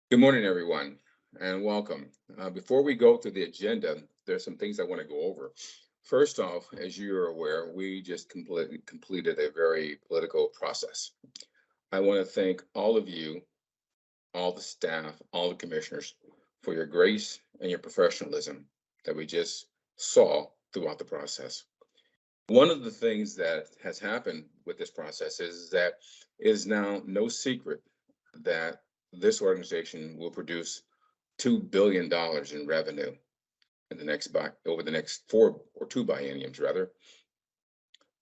Good morning, everyone, and welcome. Before we go through the agenda, there's some things I want to go over. First off, as you're aware, we just completed a very political process. I want to thank all of you, all the staff, all the commissioners for your grace and your professionalism that we just saw throughout the process. One of the things that has happened with this process is that it is now no secret that this organization will produce $2 billion in revenue in the next over the next four or two bienniums rather.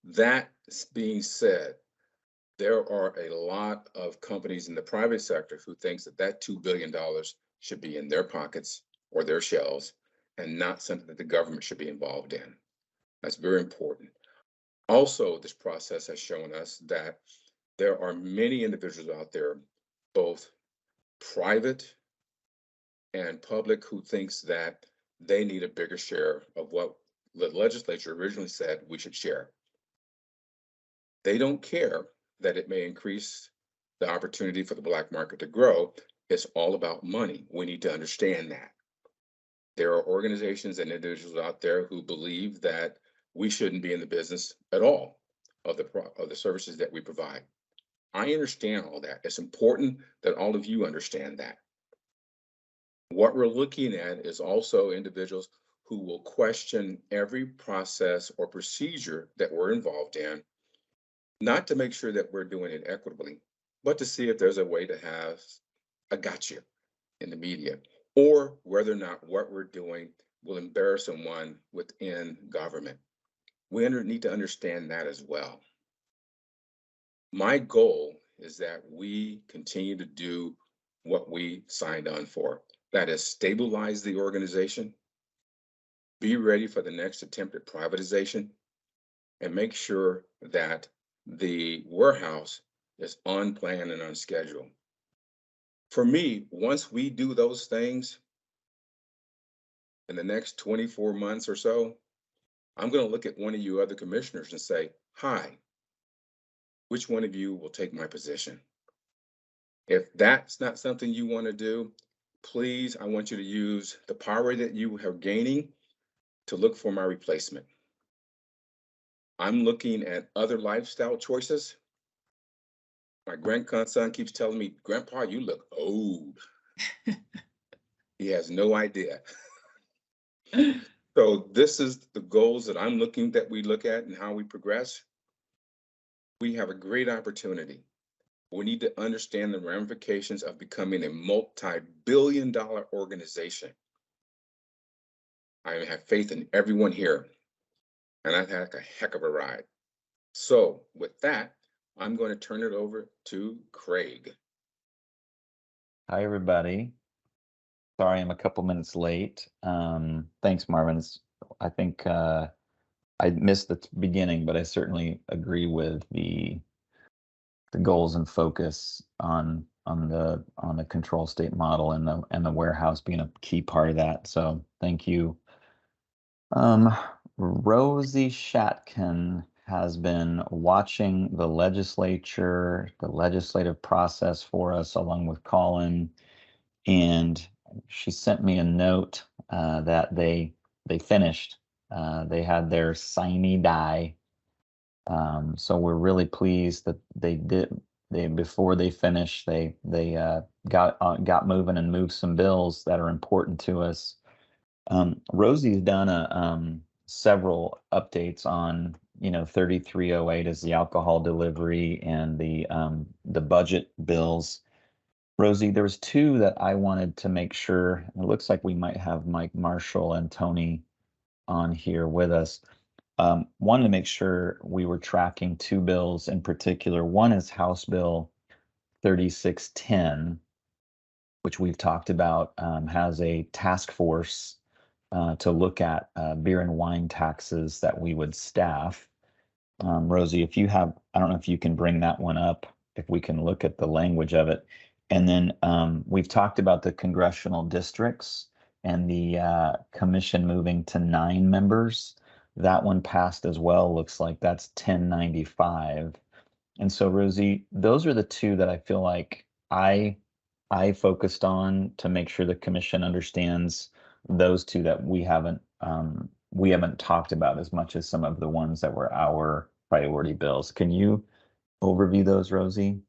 That being said, there are a lot of companies in the private sector who thinks that that $2 billion should be in their pockets or their shelves and not something that the government should be involved in. That's very important. Also, this process has shown us that there are many individuals out there, both private and public, who thinks that they need a bigger share of what the legislature originally said we should share. They don't care that it may increase the opportunity for the black market to grow. It's all about money. We need to understand that. There are organizations and individuals out there who believe that we shouldn't be in the business at all of the services that we provide. I understand all that. It's important that all of you understand that. What we're looking at is also individuals who will question every process or procedure that we're involved in, not to make sure that we're doing it equitably, but to see if there's a way to have a gotcha in the media, or whether or not what we're doing will embarrass someone within government. We need to understand that as well. My goal is that we continue to do what we signed on for. That is, stabilize the organization, be ready for the next attempt at privatization, and make sure that the warehouse is on plan and on schedule. For me, once we do those things in the next 24 months or so, I'm going to look at one of you other commissioners and say, hi, which one of you will take my position? If that's not something you want to do, please, I want you to use the power that you are gaining to look for my replacement. I'm looking at other lifestyle choices. My grandson keeps telling me, Grandpa, you look old. He has no idea. So this is the goals that I'm looking that we look at and how we progress. We have a great opportunity. We need to understand the ramifications of becoming a multi-billion-dollar organization. I have faith in everyone here, and I've had a heck of a ride. So with that, I'm going to turn it over to Craig. Hi, everybody. Sorry, I'm a couple minutes late. Thanks, Marvin. I think I missed the beginning, but I certainly agree with the goals and focus on the control state model and the warehouse being a key part of that. So thank you. Rosie Shatkin has been watching the legislature, the legislative process for us, along with Colin, and she sent me a note that they finished. They had their sine die. So we're really pleased that they did. They before they finished, they got moving and moved some bills that are important to us. Rosie's done several updates on 3308 is the alcohol delivery and the budget bills. Rosie, there was two that I wanted to make sure. It looks like we might have Mike Marshall and Tony on here with us. Wanted to make sure we were tracking two bills in particular. One is House Bill 3610, which we've talked about, has a task force to look at beer and wine taxes that we would staff. Rosie, if you have, I don't know if you can bring that one up, if we can look at the language of it. And then we've talked about the congressional districts and the commission moving to 9 members. That one passed as well. Looks like that's 1095. And so, Rosie, those are the two that I feel like I I focused on to make sure the commission understands those two that we haven't talked about as much as some of the ones that were our priority bills. Can you overview those, Rosie?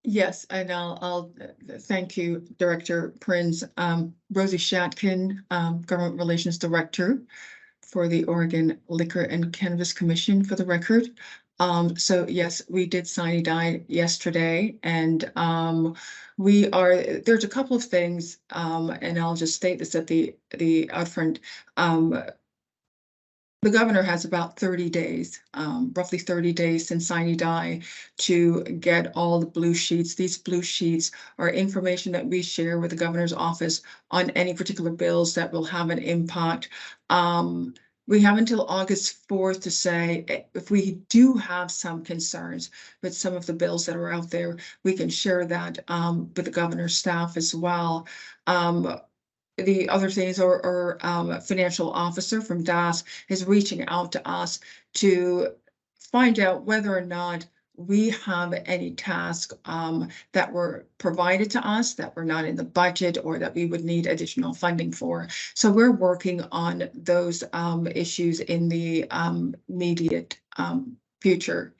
Yes, and I'll thank you, Director Prinz. Rosie Shatkin, Government Relations Director for the Oregon Liquor and Cannabis Commission, for the record. So yes, we did sine die yesterday, and there's a couple of things, and I'll just state this at the upfront. The governor has about 30 days, roughly 30 days since sine die, to get all the blue sheets. These blue sheets are information that we share with the governor's office on any particular bills that will have an impact. We have until August 4th to say if we do have some concerns with some of the bills that are out there, we can share that with the governor's staff as well. The other things our financial officer from DAS is reaching out to us to find out whether or not we have any tasks that were provided to us that were not in the budget or that we would need additional funding for. So we're working on those issues in the immediate future.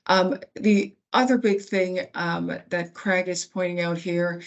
The other big thing that Craig is pointing out here,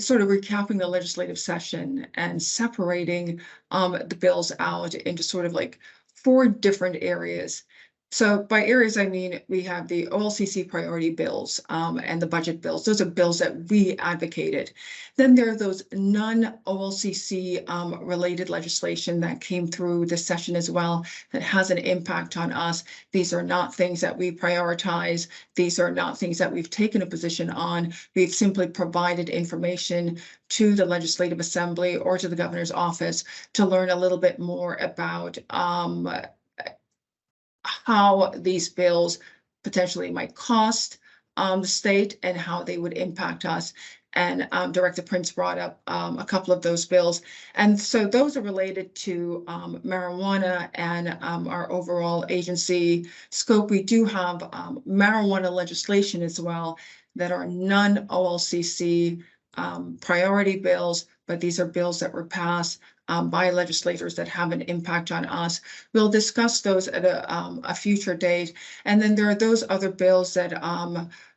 sort of recapping the legislative session and separating the bills out into sort of like 4 different areas. So by areas, I mean, we have the OLCC priority bills and the budget bills. Those are bills that we advocated. Then there are those non-OLCC related legislation that came through this session as well that has an impact on us. These are not things that we prioritize. These are not things that we've taken a position on. We've simply provided information to the Legislative Assembly or to the governor's office to learn a little bit more about how these bills potentially might cost the state and how they would impact us. And Director Prinz brought up a couple of those bills. And so those are related to marijuana and our overall agency scope. We do have marijuana legislation as well that are non-OLCC priority bills, but these are bills that were passed by legislators that have an impact on us. We'll discuss those at a future date. And then there are those other bills that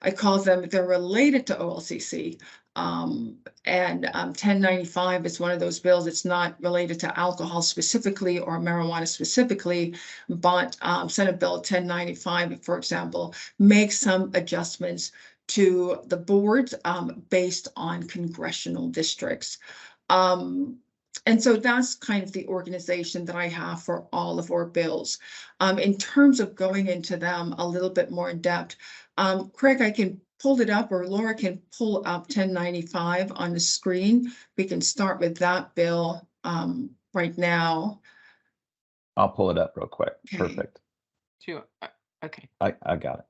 I call them, they're related to OLCC. And 1095 is one of those bills. It's not related to alcohol specifically or marijuana specifically, but Senate Bill 1095, for example, makes some adjustments to the boards based on congressional districts. And so that's kind of the organization that I have for all of our bills. In terms of going into them a little bit more in depth, Craig, I can pull it up, or Laura can pull up 1095 on the screen. We can start with that bill right now. I'll pull it up real quick. Okay. Perfect. Sure. Okay. I got it.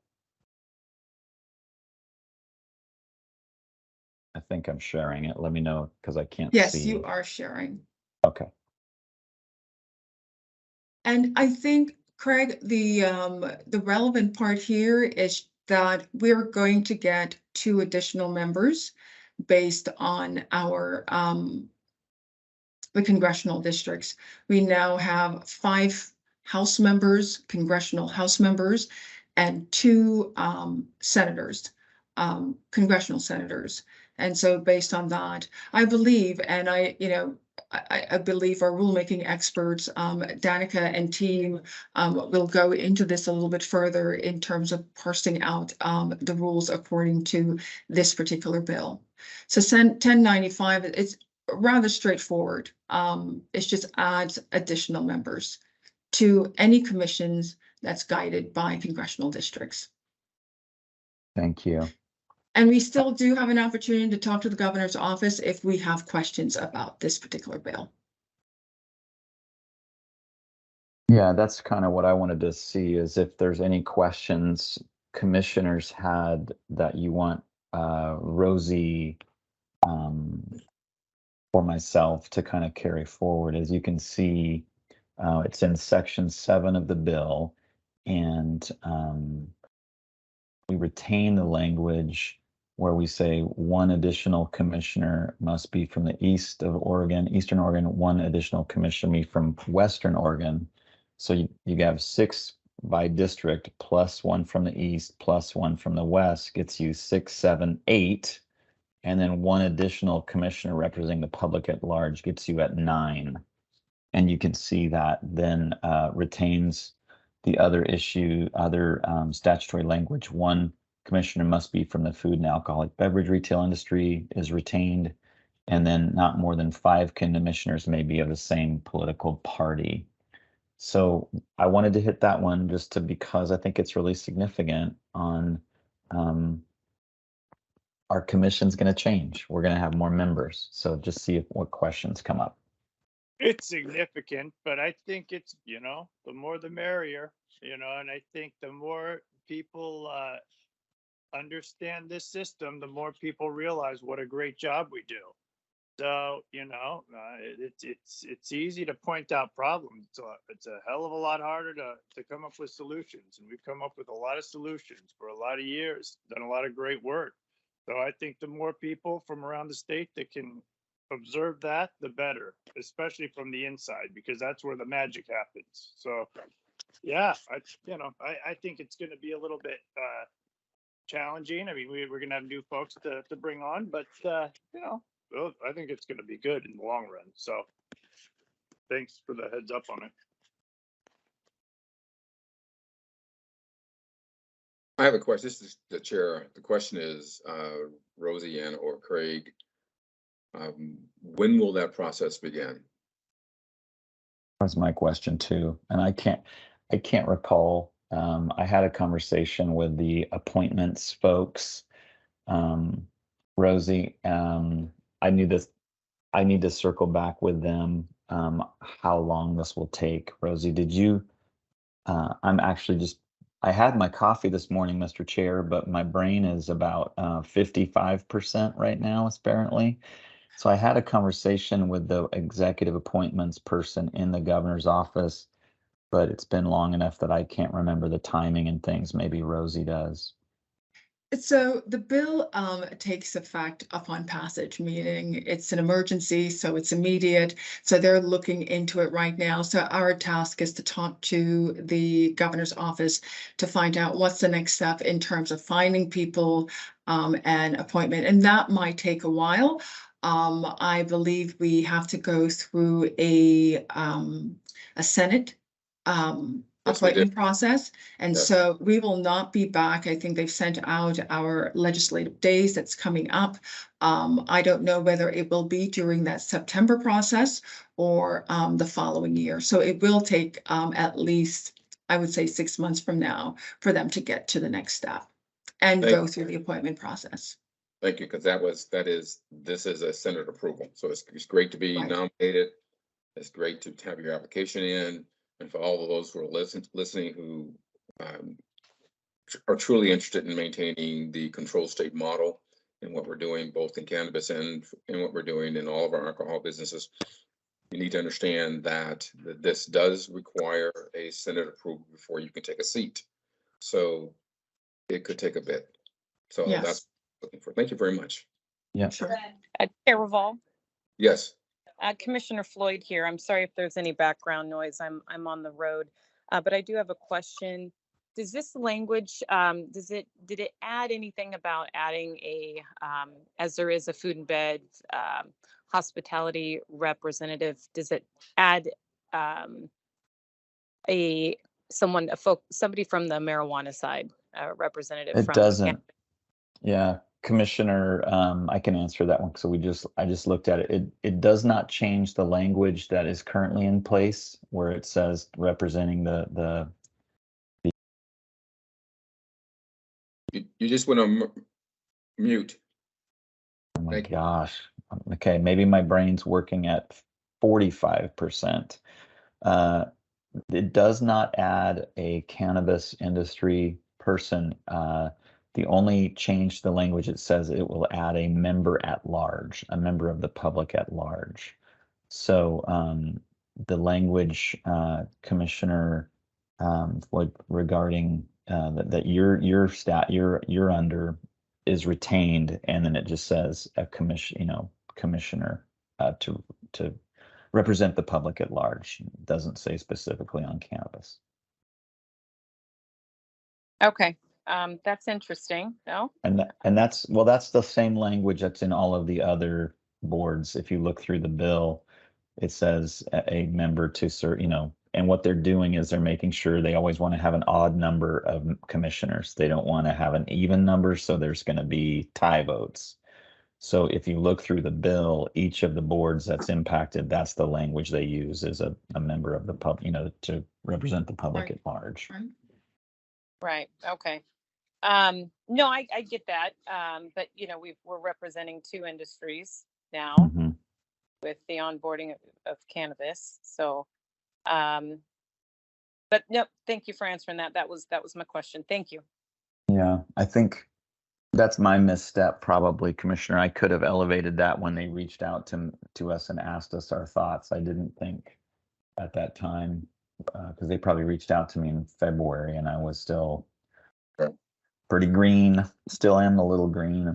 I think I'm sharing it. Let me know because I can't see. Yes, you are sharing. Okay. And I think, Craig, the relevant part here is that we're going to get 2 additional members based on our the congressional districts. We now have 5 House members, congressional House members, and 2 senators, congressional senators. And so based on that, I believe, and I believe our rulemaking experts, Danica and team, will go into this a little bit further in terms of parsing out the rules according to this particular bill. So 1095, it's rather straightforward. It just adds additional members to any commissions that's guided by congressional districts. Thank you. And we still do have an opportunity to talk to the governor's office if we have questions about this particular bill. Yeah, that's kind of what I wanted to see, is if there's any questions commissioners had that you want Rosie or myself to kind of carry forward. As you can see, it's in section 7 of the bill, and we retain the language where we say one additional commissioner must be from the Eastern Oregon, one additional commissioner from Western Oregon. So you have 6 by district plus 1 from the East plus 1 from the West gets you 6, 7, 8. And then 1 additional commissioner representing the public at large gets you at 9. And you can see that then retains the other statutory language. 1 commissioner must be from the food and alcoholic beverage retail industry is retained. And then not more than 5 commissioners may be of the same political party. So I wanted to hit that one because I think it's really significant on our commission's going to change. We're going to have more members. So just see what questions come up. It's significant, but I think it's, the more the merrier, and I think the more people understand this system, the more people realize what a great job we do. So, it's easy to point out problems. It's a hell of a lot harder to come up with solutions. And we've come up with a lot of solutions for a lot of years, done a lot of great work. So I think the more people from around the state that can observe that, the better, especially from the inside, because that's where the magic happens. So, yeah, I think it's going to be a little bit challenging. I mean, we're going to have new folks to bring on, but, I think it's going to be good in the long run. So thanks for the heads up on it. I have a question. This is the chair. The question is, Rosie Ann or Craig, when will that process begin? That's my question too. And I can't recall. I had a conversation with the appointments folks. Rosie, I need to circle back with them, how long this will take. Rosie, did you, I had my coffee this morning, Mr. Chair, but my brain is about 55% right now, apparently. So I had a conversation with the executive appointments person in the governor's office, but it's been long enough that I can't remember the timing and things. Maybe Rosie does. So the bill takes effect upon passage, meaning it's an emergency, so it's immediate. So they're looking into it right now. So our task is to talk to the governor's office to find out what's the next step in terms of finding people and appointment. And that might take a while. I believe we have to go through a Senate appointment process. And so we will not be back. I think they've sent out our legislative days that's coming up. I don't know whether it will be during that September process or the following year. So it will take at least, I would say, 6 months from now for them to get to the next step and go through the appointment process. Thank you, because this is a Senate approval. So it's great to be nominated. It's great to have your application in. And for all of those who are listening who are truly interested in maintaining the control state model and what we're doing both in cannabis and in what we're doing in all of our alcohol businesses, you need to understand that this does require a Senate approval before you can take a seat. So it could take a bit. So that's what I'm looking for. Thank you very much. Yeah, sure. Chair Revolve. Yes. Commissioner Floyd here. I'm sorry if there's any background noise. I'm on the road, but I do have a question. Does this language, did it add anything about adding as there is a food and bed hospitality representative, does it add somebody from the marijuana side, representative? It doesn't. Yeah. Commissioner, I can answer that one. So I just looked at it. It does not change the language that is currently in place where it says representing the. You just went on mute. Oh my gosh. Okay, maybe my brain's working at 45%. It does not add a cannabis industry person. The only change to the language, it says it will add a member at large, a member of the public at large. So the language, Commissioner Floyd, regarding that you're under, is retained, and then it just says a commissioner to represent the public at large. It doesn't say specifically on cannabis. Okay, that's interesting, no? And that's the same language that's in all of the other boards. If you look through the bill, it says a member to serve, and what they're doing is they're making sure they always want to have an odd number of commissioners. They don't want to have an even number, so there's going to be tie votes. So if you look through the bill, each of the boards that's impacted, that's the language they use as a member of the public, to represent the public Right. at large. Right. Right, okay. No, I get that. But we're representing two industries now Mhm. with the onboarding of cannabis. So, but no, thank you for answering that. That was my question. Thank you. Yeah, I think that's my misstep, probably, Commissioner. I could have elevated that when they reached out to us and asked us our thoughts. I didn't think at that time, because they probably reached out to me in February, and I was still pretty green. Still am a little green,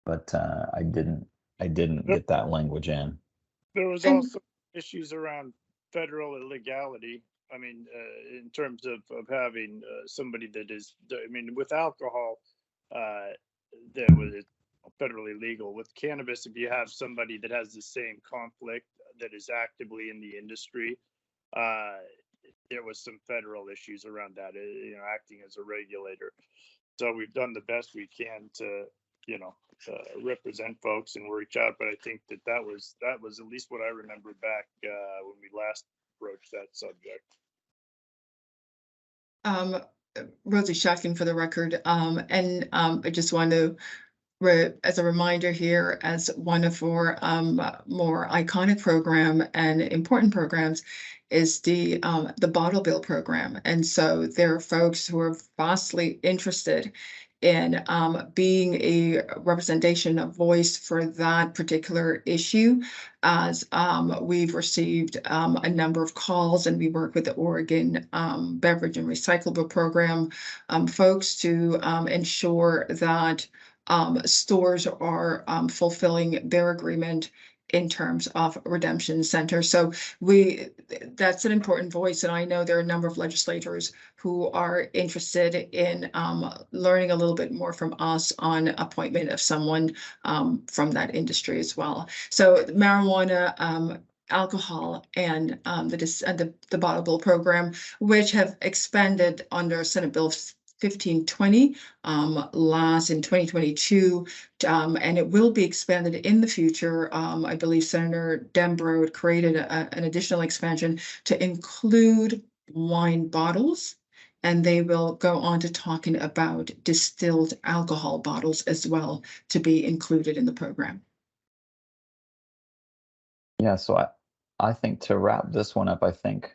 but I didn't get that language in. There was And- also issues around federal illegality. I mean, in terms of having somebody that is, I mean, with alcohol, that was federally legal. With cannabis, if you have somebody that has the same conflict that is actively in the industry, there was some federal issues around that, acting as a regulator. So we've done the best we can to, represent folks and reach out. But I think that was at least what I remember back when we last broached that subject. Rosie Shatkin for the record, and I just want to, as a reminder here, as one of our more iconic program and important programs is the Bottle Bill program. And so there are folks who are vastly interested in being a representation, a voice for that particular issue, as we've received a number of calls, and we work with the Oregon Beverage and Recyclable Program folks to ensure that stores are fulfilling their agreement in terms of redemption centers. So that's an important voice. And I know there are a number of legislators who are interested in learning a little bit more from us on appointment of someone from that industry as well. So marijuana, alcohol, and the Bottle Bill program, which have expanded under Senate Bill 1520 last in 2022, and it will be expanded in the future. I believe Senator Dembro created an additional expansion to include wine bottles, and they will go on to talking about distilled alcohol bottles as well to be included in the program. Yeah, so I think to wrap this one up, I think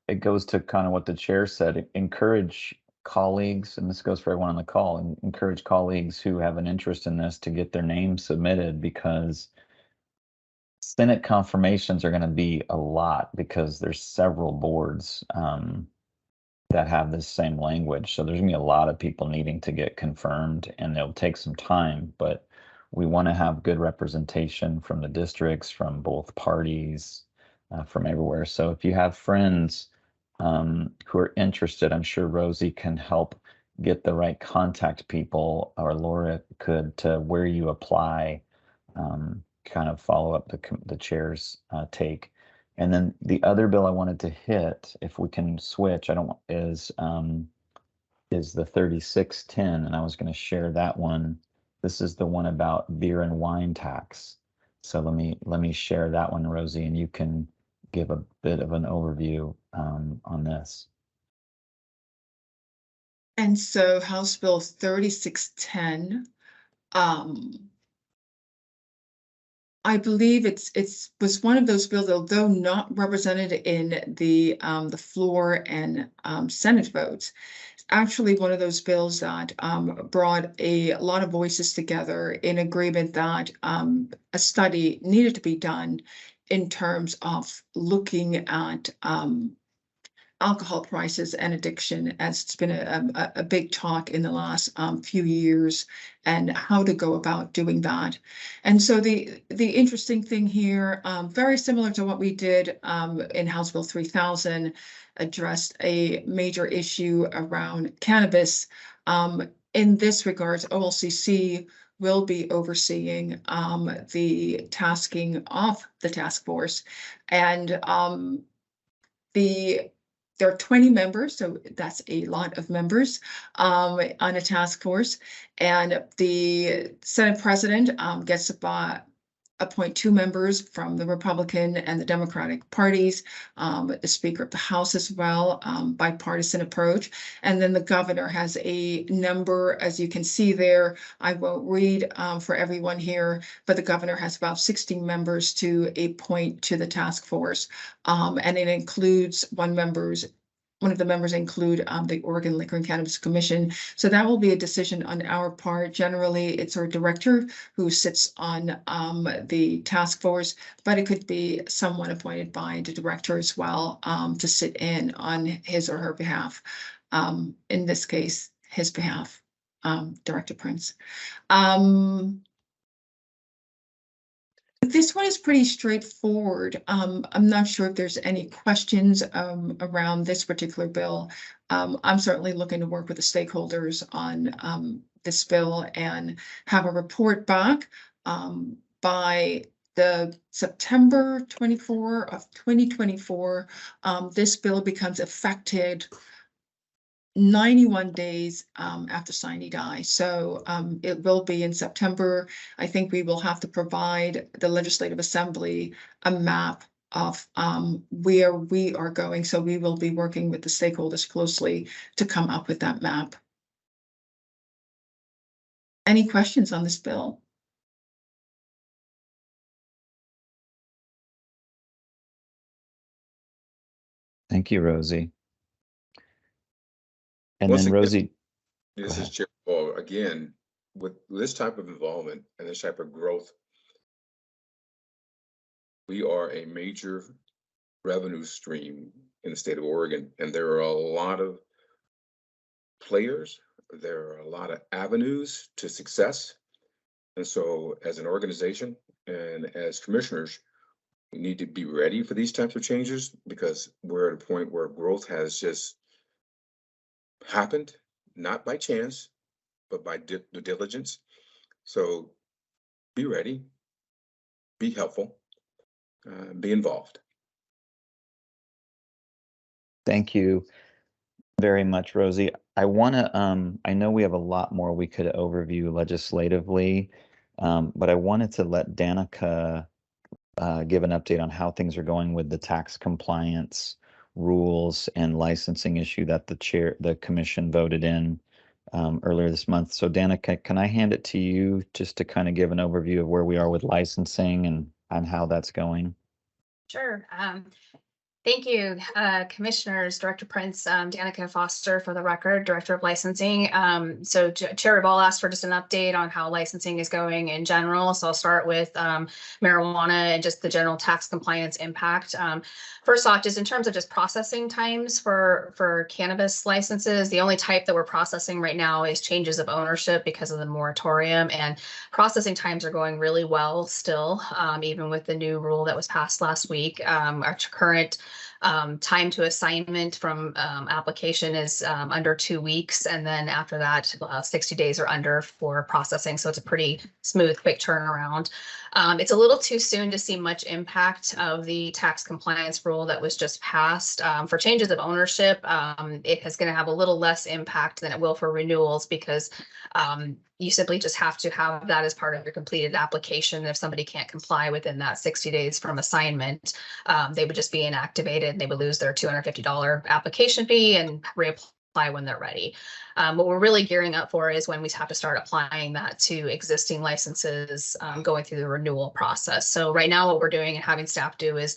it goes to kind of what the chair said, encourage colleagues, and this goes for everyone on the call, and encourage colleagues who have an interest in this to get their names submitted, because Senate confirmations are going to be a lot, because there's several boards that have this same language. So there's going to be a lot of people needing to get confirmed, and it'll take some time, but we want to have good representation from the districts, from both parties, from everywhere. So if you have friends who are interested, I'm sure Rosie can help get the right contact people, or Laura could, to where you apply, kind of follow up the chair's take. And then the other bill I wanted to hit, if we can switch, is the 3610, and I was going to share that one. This is the one about beer and wine tax. So let me share that one, Rosie, and you can give a bit of an overview on this. And so House Bill 3610, I believe it was one of those bills, although not represented in the floor and Senate votes. It's actually one of those bills that brought a lot of voices together in agreement that a study needed to be done in terms of looking at alcohol prices and addiction, as it's been a big talk in the last few years, and how to go about doing that. And so the interesting thing here, very similar to what we did in House Bill 3000, addressed a major issue around cannabis. In this regards, OLCC will be overseeing the tasking of the task force. And there are 20 members, so that's a lot of members on a task force. And the Senate president gets to appoint 2 members from the Republican and the Democratic parties, the Speaker of the House as well, bipartisan approach. And then the governor has a number, as you can see there. I won't read for everyone here, but the governor has about 16 members to appoint to the task force. And it includes one of the members include the Oregon Liquor and Cannabis Commission. So that will be a decision on our part. Generally, it's our director who sits on the task force, but it could be someone appointed by the director as well to sit in on his or her behalf. In this case, his behalf, Director Prince. This one is pretty straightforward. I'm not sure if there's any questions around this particular bill. I'm certainly looking to work with the stakeholders on this bill and have a report back by the September 24 of 2024. This bill becomes effective 91 days after sine die. So it will be in September. I think we will have to provide the Legislative Assembly a map of where we are going. So we will be working with the stakeholders closely to come up with that map. Any questions on this bill? Thank you, Rosie. And Once then again, Rosie, This Go is Chair Paul. Again, with this type of involvement and this type of growth, we are a major revenue stream in the state of Oregon, and there are a lot of players, there are a lot of avenues to success. And so as an organization and as commissioners, we need to be ready for these types of changes, because we're at a point where growth has just happened, not by chance, but by due diligence. So be ready, be helpful, be involved. thank you very much, Rosie. I want to, I know we have a lot more we could overview legislatively, but I wanted to let Danica give an update on how things are going with the tax compliance rules and licensing issue that the commission voted in earlier this month. So Danica, can I hand it to you just to kind of give an overview of where we are with licensing and how that's going? Sure. Thank you, Commissioners, Director Prince, Danica Foster for the record, Director of Licensing. So Chair Reval asked for just an update on how licensing is going in general. So I'll start with marijuana and just the general tax compliance impact. First off, just in terms of just processing times for cannabis licenses, the only type that we're processing right now is changes of ownership because of the moratorium, and processing times are going really well still, even with the new rule that was passed last week. Our current time to assignment from application is under 2 weeks, and then after that 60 days or under for processing. So it's a pretty smooth, quick turnaround. It's a little too soon to see much impact of the tax compliance rule that was just passed. For changes of ownership, it is going to have a little less impact than it will for renewals, because you simply just have to have that as part of your completed application. If somebody can't comply within that 60 days from assignment, they would just be inactivated and they would lose their $250 application fee and reapply when they're ready. What we're really gearing up for is when we have to start applying that to existing licenses, going through the renewal process. So right now what we're doing and having staff do is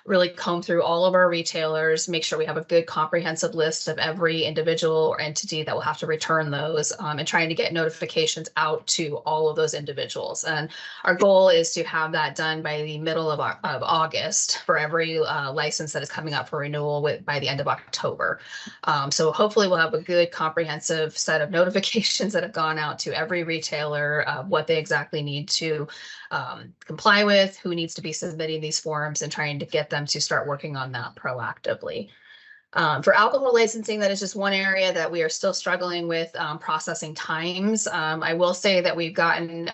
really comb through all of our retailers, make sure we have a good comprehensive list of every individual or entity that will have to return those, and trying to get notifications out to all of those individuals. And our goal is to have that done by the middle of August for every license that is coming up for renewal by the end of October. So hopefully we'll have a good comprehensive set of notifications that have gone out to every retailer, what they exactly need to comply with, who needs to be submitting these forms, and trying to get them to start working on that proactively. For alcohol licensing, that is just one area that we are still struggling with processing times. I will say that we've gotten,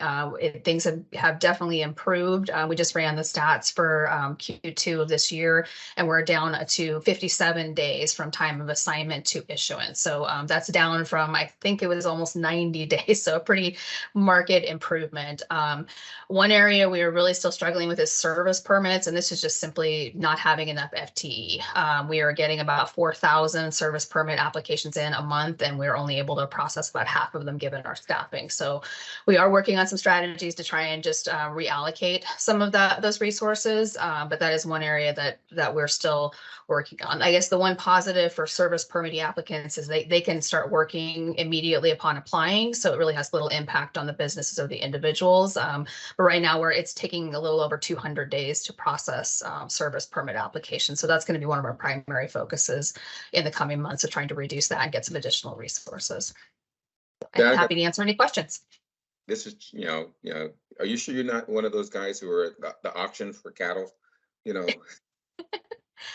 things have definitely improved. We just ran the stats for Q2 of this year, and we're down to 57 days from time of assignment to issuance. So that's down from, I think it was almost 90 days. So a pretty marked improvement. One area we are really still struggling with is service permits, and this is just simply not having enough FTE. We are getting about 4,000 service permit applications in a month, and we're only able to process about half of them given our staffing. So we are working on some strategies to try and just reallocate some of those resources, but that is one area that we're still working on. I guess the one positive for service permit applicants is they can start working immediately upon applying, so it really has little impact on the businesses or the individuals. But right now it's taking a little over 200 days to process service permit applications. So that's going to be one of our primary focuses in the coming months, of trying to reduce that and get some additional resources. I'm happy to answer any questions. This is, are you sure you're not one of those guys who are at the auction for cattle?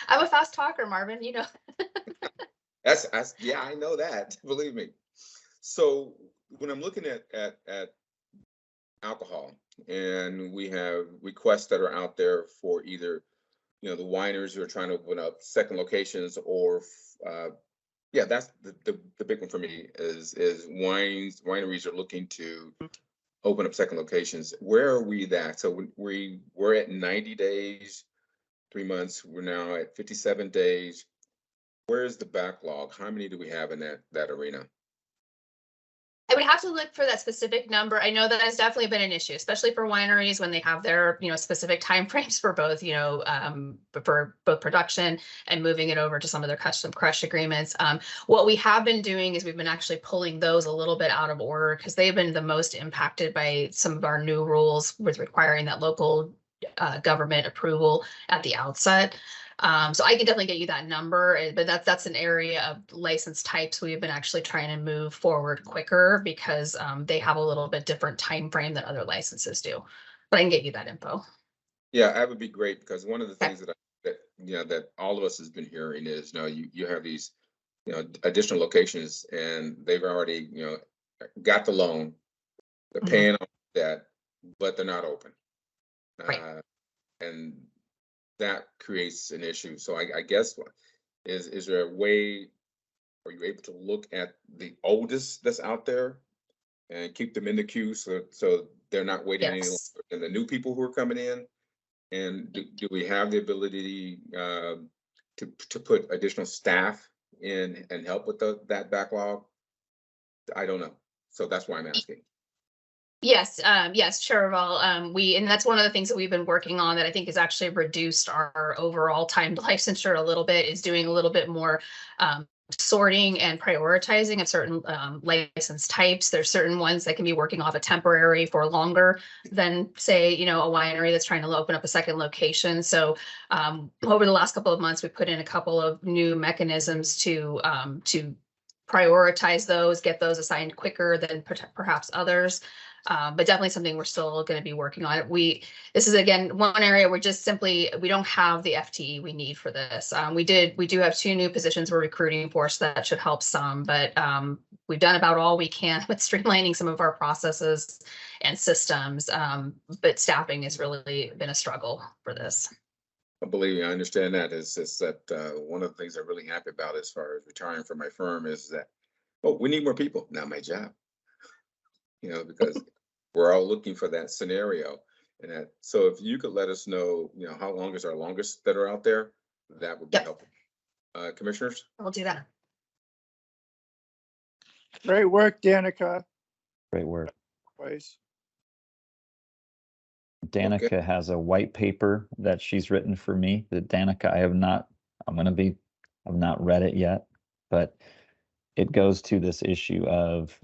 I'm a fast talker, Marvin, Yeah, I know that, believe me. So when I'm looking at alcohol, and we have requests that are out there for either, the wineries who are trying to open up second locations, or that's the big one for me is wineries are looking to open up second locations. Where are we at? So we're at 90 days, 3 months. We're now at 57 days. Where is the backlog? How many do we have in that arena? I would have to look for that specific number. I know that has definitely been an issue, especially for wineries when they have their, specific timeframes for both, for both production and moving it over to some of their custom crush agreements. What we have been doing is we've been actually pulling those a little bit out of order, because they've been the most impacted by some of our new rules with requiring that local government approval at the outset. So I can definitely get you that number, but that's an area of license types we've been actually trying to move forward quicker, because they have a little bit different time frame than other licenses do. But I can get you that info. Yeah, that would be great, because one of the things that all of us has been hearing is, you have these, additional locations, and they've already, got the loan, they're paying off that, but they're not open. Right. And that creates an issue. So I guess is there a way, are you able to look at the oldest that's out there and keep them in the queue, so they're not waiting any longer than the new people who are coming in? And do we have the ability to put additional staff in and help with that backlog? I don't know. So that's why I'm asking. Yes, Cherival. And that's one of the things that we've been working on that I think has actually reduced our overall time to licensure a little bit, is doing a little bit more sorting and prioritizing of certain license types. There's certain ones that can be working off a temporary for longer than, say, a winery that's trying to open up a second location. So over the last couple of months, we put in a couple of new mechanisms to prioritize those, get those assigned quicker than perhaps others. But definitely something we're still going to be working on. This is, again, one area we don't have the FTE we need for this. We do have 2 new positions we're recruiting for, so that should help some, but we've done about all we can with streamlining some of our processes and systems. But staffing has really been a struggle for this. I believe I understand that. Is that one of the things I'm really happy about as far as retiring from my firm is that, we need more people. Not my job. Because we're all looking for that scenario. And so if you could let us know, how long is our longest that are out there, that would be helpful. Commissioners? I'll do that. Great work, Danica. Great work. Twice. Danica has a white paper that she's written for me. That Danica, I've not read it yet, but it goes to this issue of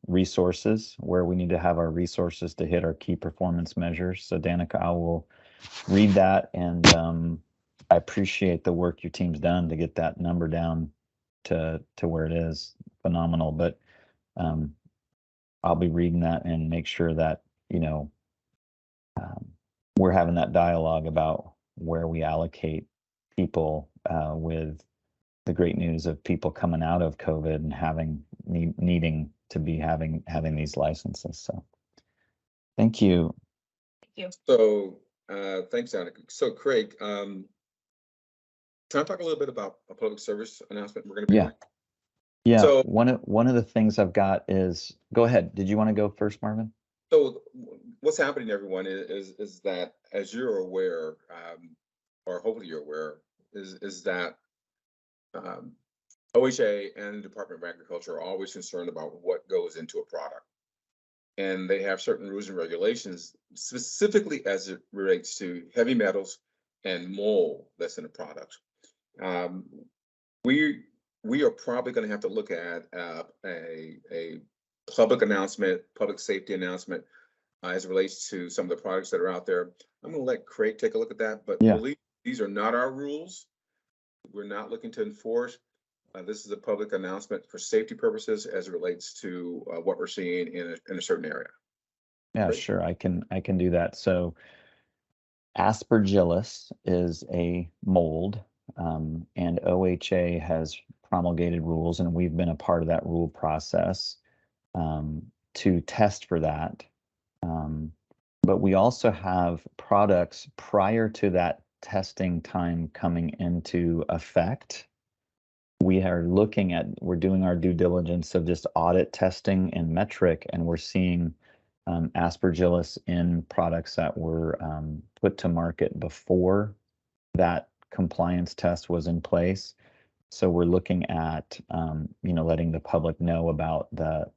resources, where we need to have our resources to hit our key performance measures. So Danica, I will read that, and I appreciate the work your team's done to get that number down to where it is. Phenomenal. But I'll be reading that and make sure that, we're having that dialogue about where we allocate people with the great news of people coming out of COVID and needing to be having these licenses. So thank you. Thank you. So thanks, Danica. So Craig, can I talk a little bit about a public service announcement we're going to be doing? Yeah. So- one of the things I've got is, go ahead. Did you want to go first, Marvin? So what's happening, everyone, is that, as you're aware, or hopefully you're aware, is that OHA and the Department of Agriculture are always concerned about what goes into a product. And they have certain rules and regulations, specifically as it relates to heavy metals and mold that's in a product. We are probably going to have to look at a public announcement, public safety announcement, as it relates to some of the products that are out there. I'm going to let Craig take a look at that, but believe these are not our rules. We're not looking to enforce. This is a public announcement for safety purposes as it relates to what we're seeing in a certain area. Yeah, Great. sure. I can do that. So Aspergillus is a mold, and OHA has promulgated rules, and we've been a part of that rule process to test for that. But we also have products prior to that testing time coming into effect. We're doing our due diligence of just audit testing and metric, and we're seeing Aspergillus in products that were put to market before that compliance test was in place. So we're looking at, letting the public know about the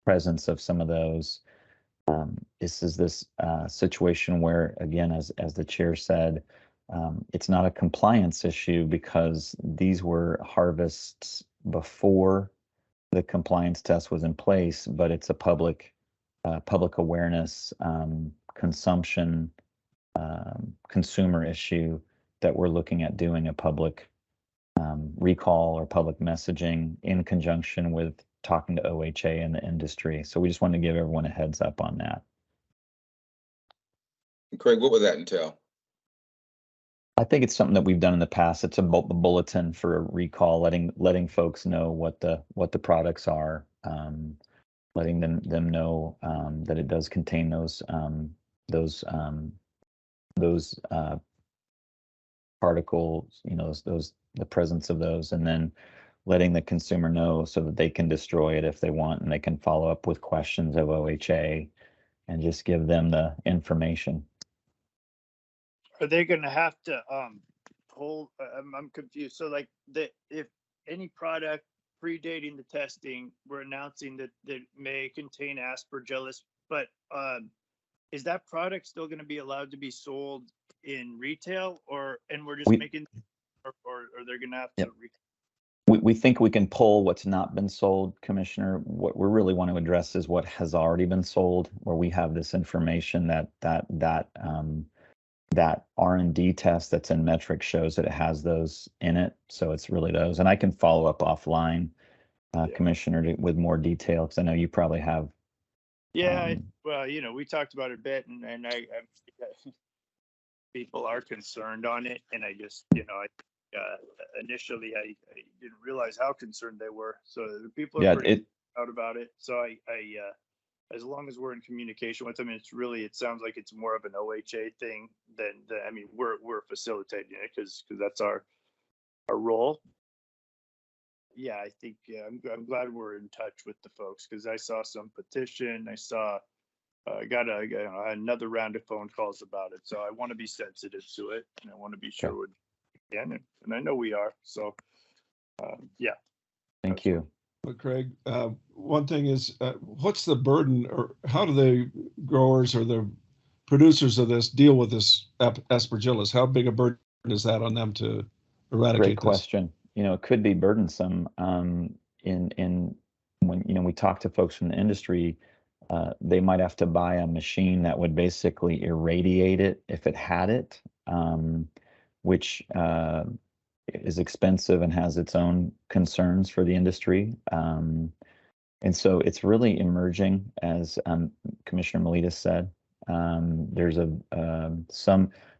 presence of some of those. This is this situation where, again, as the chair said, it's not a compliance issue because these were harvests before the compliance test was in place, but it's a public awareness, consumption, consumer issue that we're looking at doing a public recall or public messaging in conjunction with talking to OHA and the industry. So we just wanted to give everyone a heads up on that. Craig, what would that entail? I think it's something that we've done in the past. It's a bulletin for a recall, letting folks know what the products are, letting them know that it does contain those particles, the presence of those, and then letting the consumer know so that they can destroy it if they want, and they can follow up with questions of OHA and just give them the information. Are they gonna have to hold, I'm confused. So like if any product predating the testing, we're announcing that may contain Aspergillus, but is that product still gonna be allowed to be sold in retail, and we're just making, or they're gonna have to? We think we can pull what's not been sold, Commissioner. What we really want to address is what has already been sold, where we have this information that R&D test that's in metric shows that it has those in it. So it's really those. And I can follow up offline, Commissioner, with more detail, because I know you probably have. Yeah, well, we talked about it a bit, and I people are concerned on it, and I just, initially I didn't realize how concerned they were. So the people are pretty out about it. So I as long as we're in communication with them, it sounds like it's more of an OHA thing than we're facilitating it because that's our role. Yeah, I think I'm glad we're in touch with the folks, because I saw some petition. I saw got another round of phone calls about it. So I want to be sensitive to it, and I want to be sure we're and I know we are. So yeah. Thank you. But Craig, one thing is, what's the burden, or how do the growers or the producers of this deal with this aspergillus? How big a burden is that on them to eradicate Great this? question. It could be burdensome. In when we talk to folks from the industry, they might have to buy a machine that would basically irradiate it if it had it, which is expensive and has its own concerns for the industry. And so it's really emerging, as Commissioner Melitas said. There's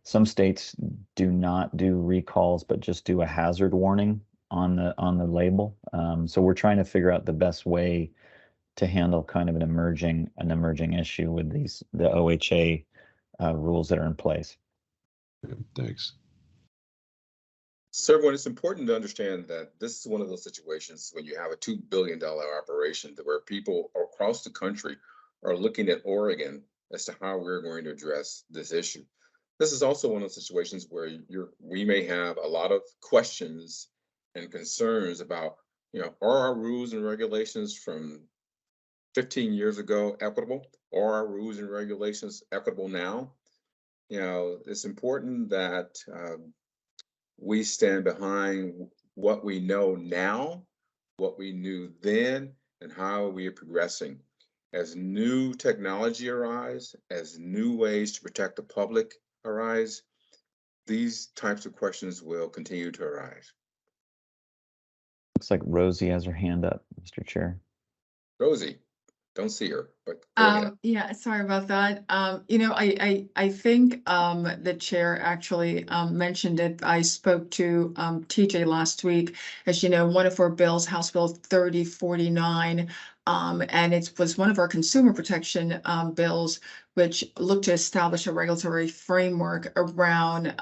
some states do not do recalls, but just do a hazard warning on the label. So we're trying to figure out the best way to handle kind of an emerging issue with the OHA rules that are in place. Yeah, thanks. So everyone, it's important to understand that this is one of those situations when you have a $2 billion operation where people across the country are looking at Oregon as to how we're going to address this issue. This is also one of the situations where we may have a lot of questions and concerns about, are our rules and regulations from 15 years ago equitable? Are our rules and regulations equitable now? It's important that we stand behind what we know now, what we knew then, and how we are progressing. As new technology arise, as new ways to protect the public arise, these types of questions will continue to arise. Looks like Rosie has her hand up, Mr. Chair. Rosie, don't see her, but go ahead. Yeah, sorry about that. I think the chair actually mentioned it. I spoke to TJ last week. As you know, one of our bills, House Bill 3049, and it was one of our consumer protection bills, which looked to establish a regulatory framework around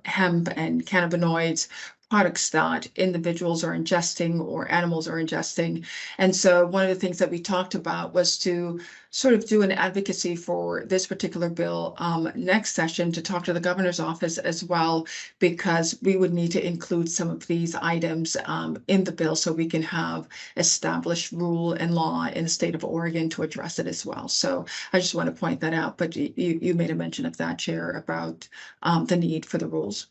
hemp and cannabinoids products that individuals are ingesting or animals are ingesting. And so one of the things that we talked about was to sort of do an advocacy for this particular bill next session, to talk to the governor's office as well, because we would need to include some of these items in the bill so we can have established rule and law in the state of Oregon to address it as well. So I just want to point that out, but you made a mention of that, Chair, about the need for the rules.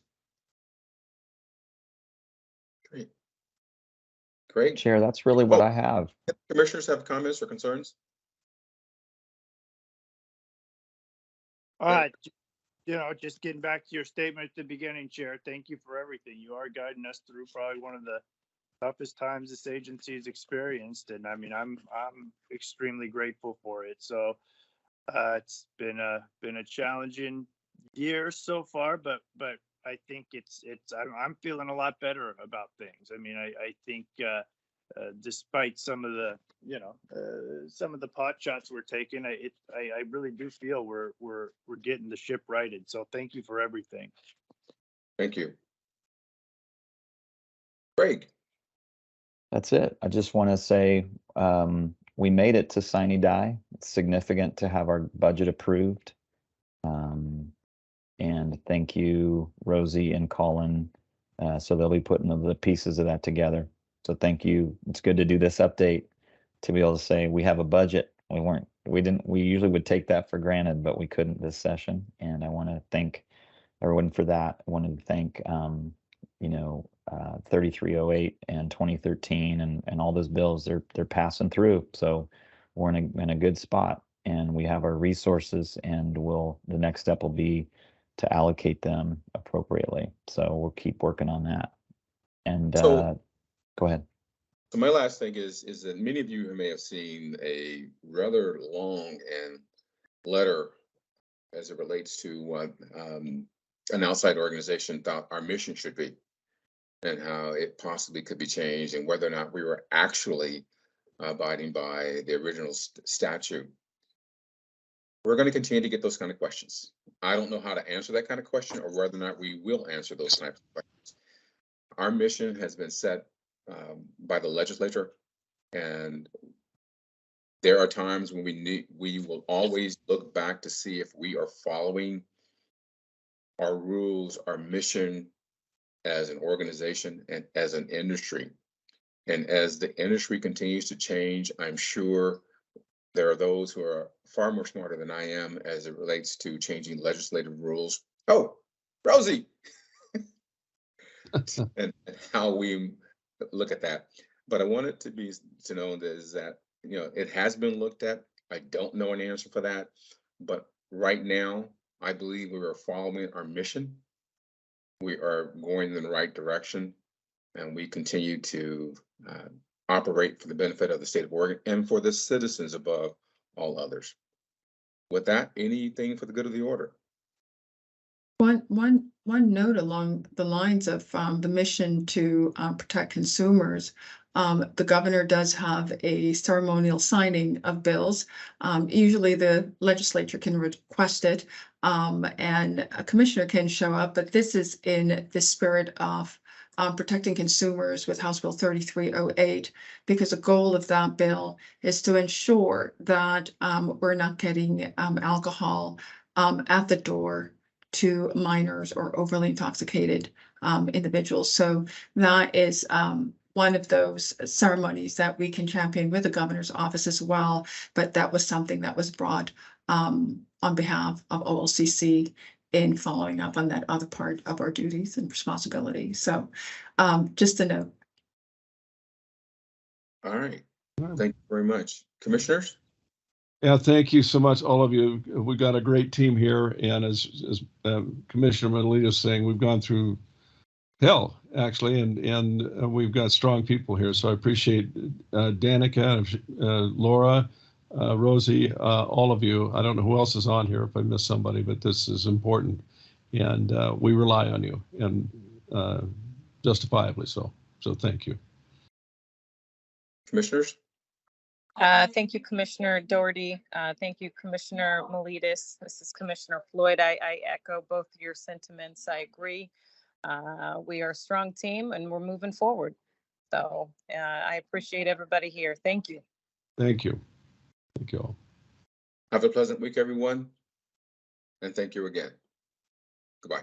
Great. Chair, that's really what I have. Commissioners have comments or concerns? All right, just getting back to your statement at the beginning, Chair, thank you for everything. You are guiding us through probably one of the toughest times this agency has experienced. And I mean, I'm extremely grateful for it. So it's been a challenging year so far, but I think I'm feeling a lot better about things. I mean, I think despite some of the pot shots we're taking, I really do feel we're getting the ship righted. So thank you for everything. Thank you. Greg. That's it. I just want to say we made it to sine die. It's significant to have our budget approved. And thank you, Rosie and Colin. So they'll be putting the pieces of that together. So thank you. It's good to do this update to be able to say we have a budget. We usually would take that for granted, but we couldn't this session. And I want to thank everyone for that. I wanted to thank 3308 and 2013 and all those bills. They're passing through. So we're in a good spot, and we have our resources, and the next step will be to allocate them appropriately. So we'll keep working on that. And go ahead. So my last thing is that many of you may have seen a rather long and letter as it relates to what an outside organization thought our mission should be, and how it possibly could be changed, and whether or not we were actually abiding by the original statute. We're going to continue to get those kind of questions. I don't know how to answer that kind of question, or whether or not we will answer those types of questions. Our mission has been set by the legislature, and there are times when we will always look back to see if we are following our rules, our mission as an organization and as an industry. And as the industry continues to change, I'm sure there are those who are far more smarter than I am as it relates to changing legislative rules. Oh, Rosie. and how we look at that. But I wanted to know that is that, you know, it has been looked at. I don't know an answer for that, but right now, I believe we are following our mission. We are going in the right direction, and we continue to operate for the benefit of the state of Oregon and for the citizens above all others. With that, anything for the good of the order? One note along the lines of the mission to protect consumers. The governor does have a ceremonial signing of bills. Usually the legislature can request it, and a commissioner can show up, but this is in the spirit of protecting consumers with House Bill 3308, because the goal of that bill is to ensure that we're not getting alcohol at the door to minors or overly intoxicated individuals. So that is one of those ceremonies that we can champion with the governor's office as well. But that was something that was brought on behalf of OLCC in following up on that other part of our duties and responsibilities. So just a note. All right. Thank you very much. Commissioners? Yeah, thank you so much, all of you. We got a great team here, and as Commissioner Melita is saying, we've gone through hell actually, and we've got strong people here. So I appreciate Danica, Laura, Rosie, all of you. I don't know who else is on here if I missed somebody, but this is important, and we rely on you, and justifiably so. So thank you. Commissioners? Thank you, Commissioner Doherty. Thank you, Commissioner Miletus. This is Commissioner Floyd. I echo both your sentiments. I agree. We are a strong team and we're moving forward. So I appreciate everybody here. Thank you. Thank you. Thank you all. Have a pleasant week, everyone. And thank you again. Goodbye.